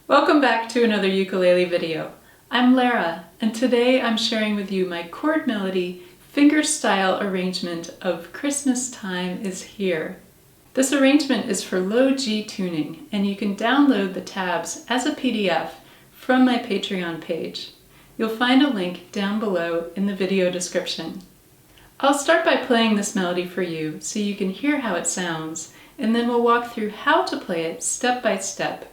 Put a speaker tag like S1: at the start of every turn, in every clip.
S1: Welcome back to another ukulele video. I'm Lara, and today I'm sharing with you my chord melody fingerstyle arrangement of Christmas Time is Here. This arrangement is for low G tuning, and you can download the tabs as a PDF from my Patreon page. You'll find a link down below in the video description. I'll start by playing this melody for you so you can hear how it sounds, and then we'll walk through how to play it step by step.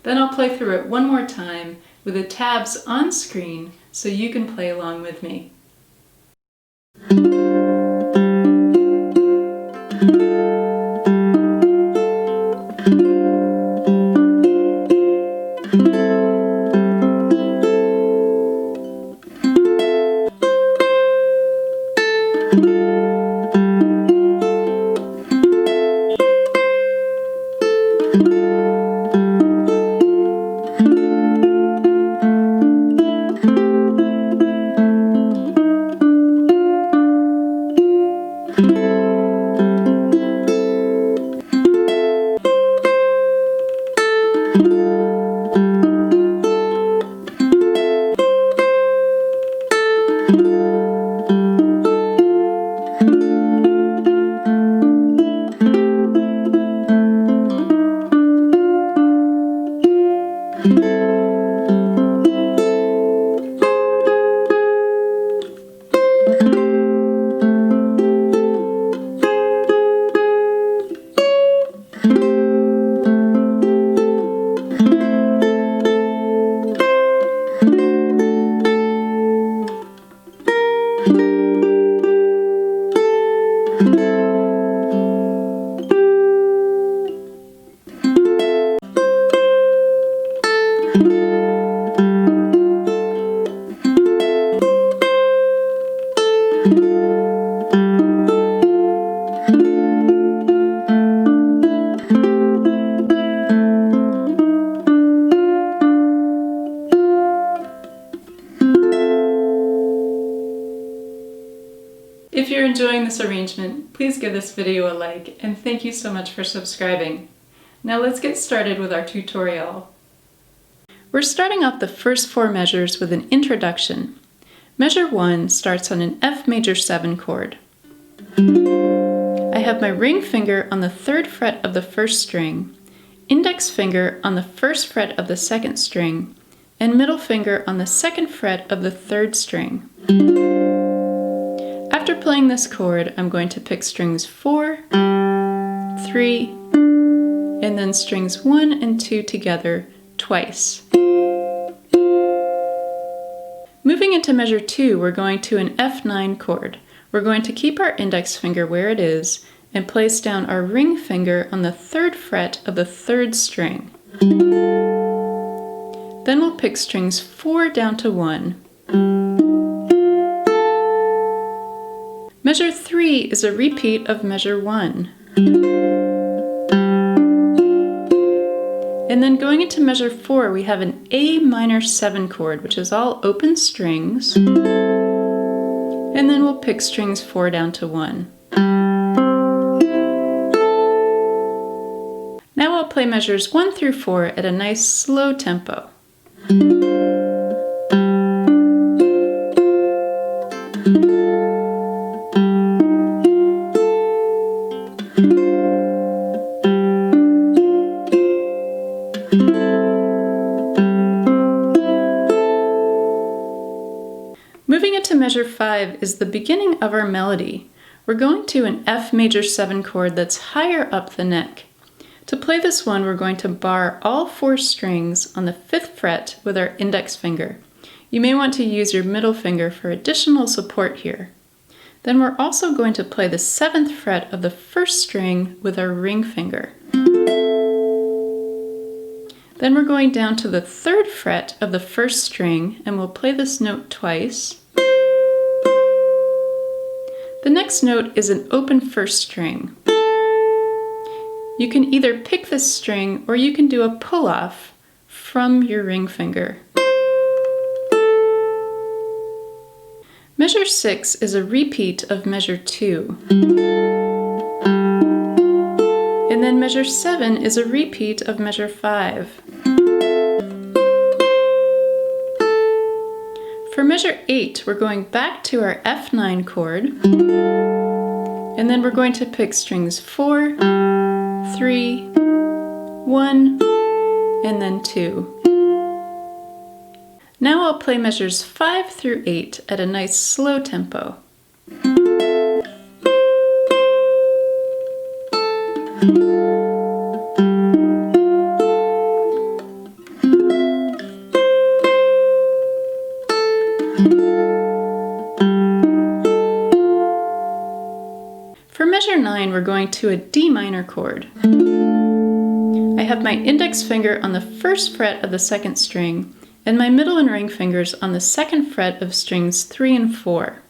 S1: Then I'll play through it one more time with the tabs on screen so you can play along with me. If you're enjoying this arrangement, please give this video a like, and thank you so much for subscribing. Now let's get started with our tutorial. We're starting off the first four measures with an introduction. Measure 1 starts on an F major 7 chord. I have my ring finger on the 3rd fret of the 1st string, index finger on the 1st fret of the 2nd string, and middle finger on the 2nd fret of the 3rd string. After playing this chord, I'm going to pick strings 4, 3, and then strings 1 and 2 together twice. Moving into measure 2, we're going to an F9 chord. We're going to keep our index finger where it is and place down our ring finger on the 3rd fret of the 3rd string. Then we'll pick strings 4 down to 1. Measure 3 is a repeat of measure 1. And then going into measure 4, we have an A minor 7 chord, which is all open strings. And then we'll pick strings 4 down to 1. Now I'll play measures 1 through 4 at a nice slow tempo. Moving into measure 5 is the beginning of our melody. We're going to an F major 7 chord that's higher up the neck. To play this one, we're going to bar all 4 strings on the 5th fret with our index finger. You may want to use your middle finger for additional support here. Then we're also going to play the 7th fret of the 1st string with our ring finger. Then we're going down to the 3rd fret of the 1st string, and we'll play this note twice. The next note is an open 1st string. You can either pick this string or you can do a pull-off from your ring finger. Measure 6 is a repeat of measure 2. And then measure 7 is a repeat of measure 5. For measure 8, we're going back to our F9 chord, and then we're going to pick strings 4, 3, 1, and then 2. Now I'll play measures 5 through 8 at a nice slow tempo. For measure 9, we're going to a D minor chord. I have my index finger on the first fret of the second string, and my middle and ring fingers on the second fret of strings 3 and 4.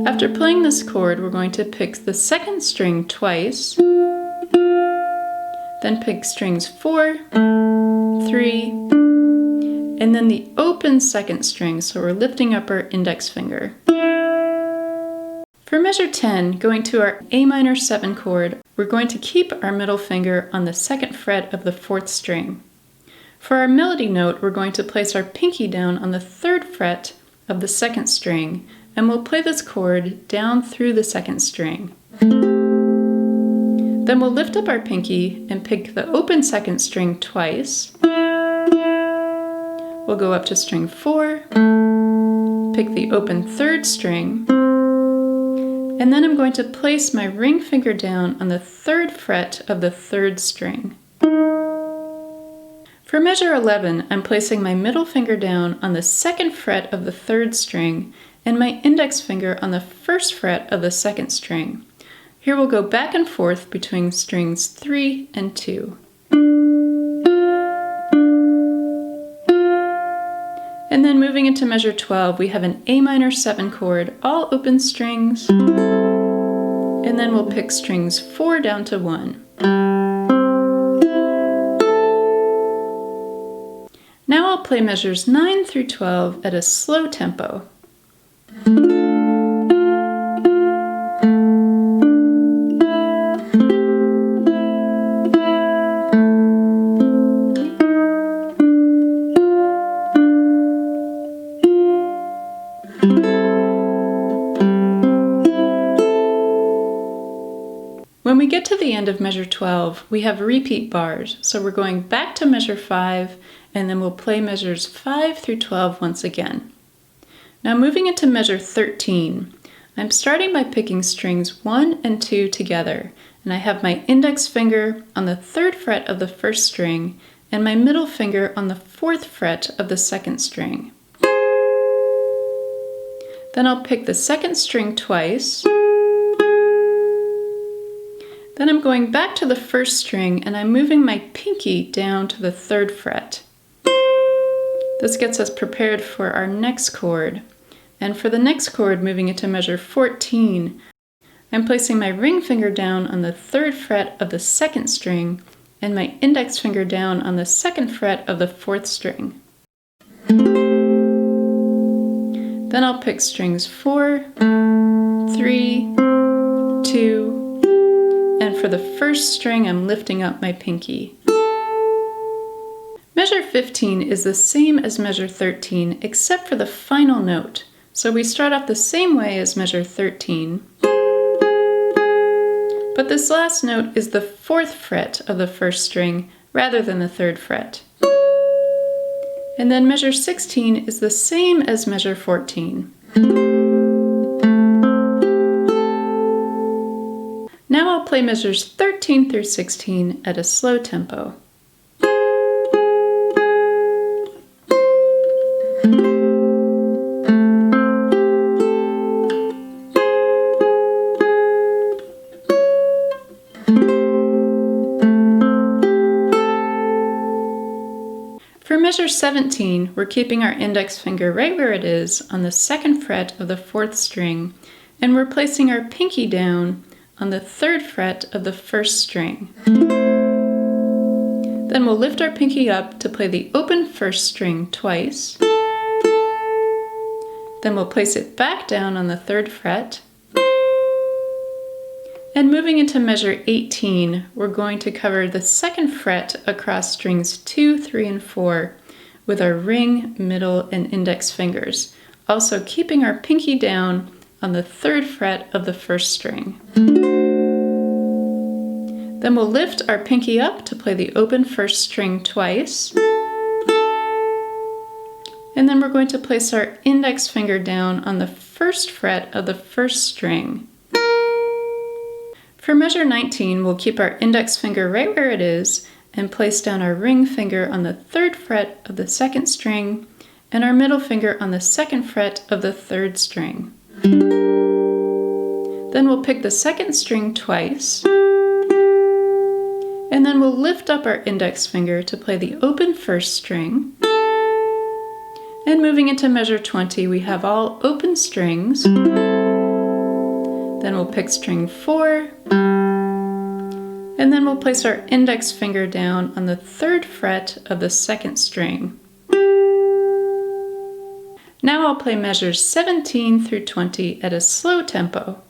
S1: After playing this chord, we're going to pick the second string twice, then pick strings 4, 3, and then the open second string, so we're lifting up our index finger. For measure 10, going to our A minor 7 chord, we're going to keep our middle finger on the second fret of the fourth string. For our melody note, we're going to place our pinky down on the third fret of the second string, and we'll play this chord down through the second string. Then we'll lift up our pinky and pick the open second string twice. We'll go up to string 4, pick the open third string, and then I'm going to place my ring finger down on the third fret of the third string. For measure 11, I'm placing my middle finger down on the second fret of the third string and my index finger on the first fret of the second string. Here we'll go back and forth between strings 3 and 2. And then moving into measure 12, we have an A minor 7 chord, all open strings, and then we'll pick strings 4 down to 1. Now I'll play measures 9 through 12 at a slow tempo. When we get to the end of measure 12, we have repeat bars, so we're going back to measure 5, and then we'll play measures 5 through 12 once again. Now moving into measure 13, I'm starting by picking strings 1 and 2 together, and I have my index finger on the third fret of the first string, and my middle finger on the fourth fret of the second string. Then I'll pick the second string twice. Then I'm going back to the first string and I'm moving my pinky down to the third fret. This gets us prepared for our next chord. And for the next chord, moving into measure 14, I'm placing my ring finger down on the third fret of the second string and my index finger down on the second fret of the fourth string. Then I'll pick strings 4, 3, 2, and for the first string, I'm lifting up my pinky. Measure 15 is the same as measure 13, except for the final note. So we start off the same way as measure 13. But this last note is the fourth fret of the first string, rather than the third fret. And then measure 16 is the same as measure 14. Now I'll play measures 13 through 16 at a slow tempo. For measure 17, we're keeping our index finger right where it is on the second fret of the fourth string, and we're placing our pinky down on the third fret of the first string. Then we'll lift our pinky up to play the open first string twice. Then we'll place it back down on the third fret. And moving into measure 18, we're going to cover the second fret across strings 2, 3, and 4 with our ring, middle, and index fingers, also keeping our pinky down on the 3rd fret of the 1st string. Then we'll lift our pinky up to play the open 1st string twice. And then we're going to place our index finger down on the 1st fret of the 1st string. For measure 19, we'll keep our index finger right where it is and place down our ring finger on the 3rd fret of the 2nd string and our middle finger on the 2nd fret of the 3rd string. Then we'll pick the 2nd string twice, and then we'll lift up our index finger to play the open 1st string. And moving into measure 20, we have all open strings. Then we'll pick string 4, and then we'll place our index finger down on the 3rd fret of the 2nd string. Now I'll play measures 17 through 20 at a slow tempo.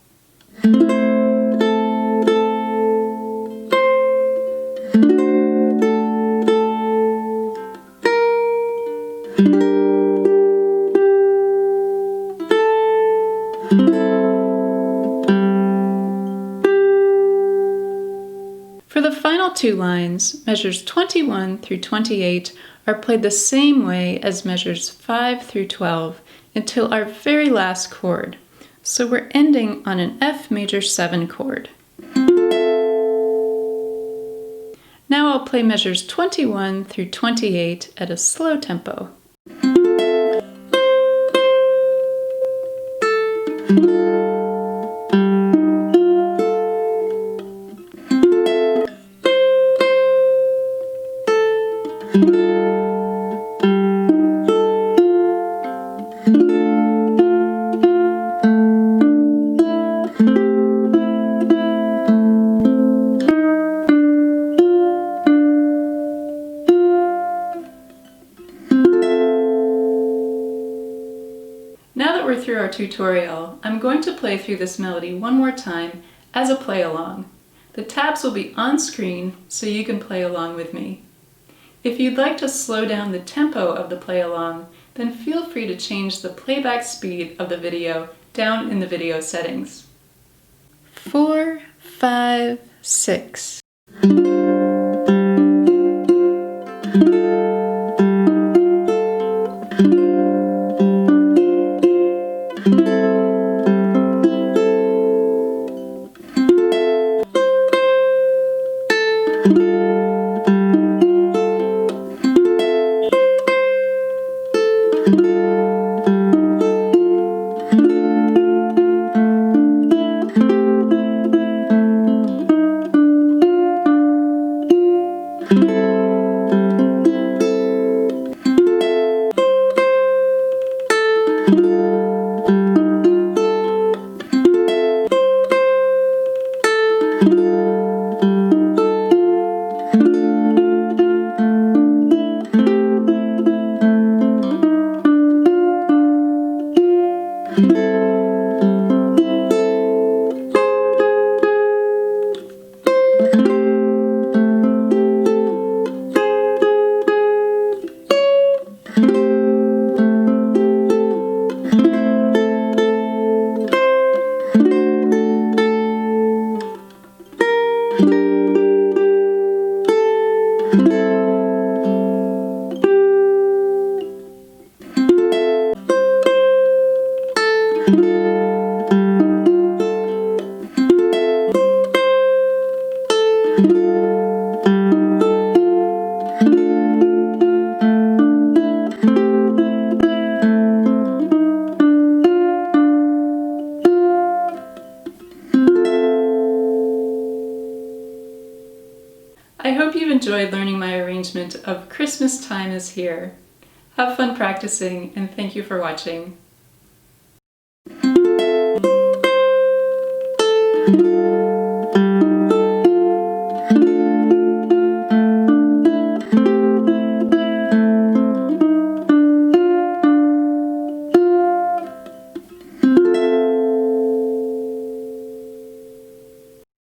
S1: For the final 2 lines, measures 21 through 28 are played the same way as measures 5 through 12 until our very last chord. So we're ending on an F major 7 chord. Now I'll play measures 21 through 28 at a slow tempo. Now that we're through our tutorial, I'm going to play through this melody one more time as a play-along. The tabs will be on screen so you can play along with me. If you'd like to slow down the tempo of the play-along, then feel free to change the playback speed of the video down in the video settings. 4, 5, 6. I hope you've enjoyed learning my arrangement of Christmas Time is Here. Have fun practicing, and thank you for watching.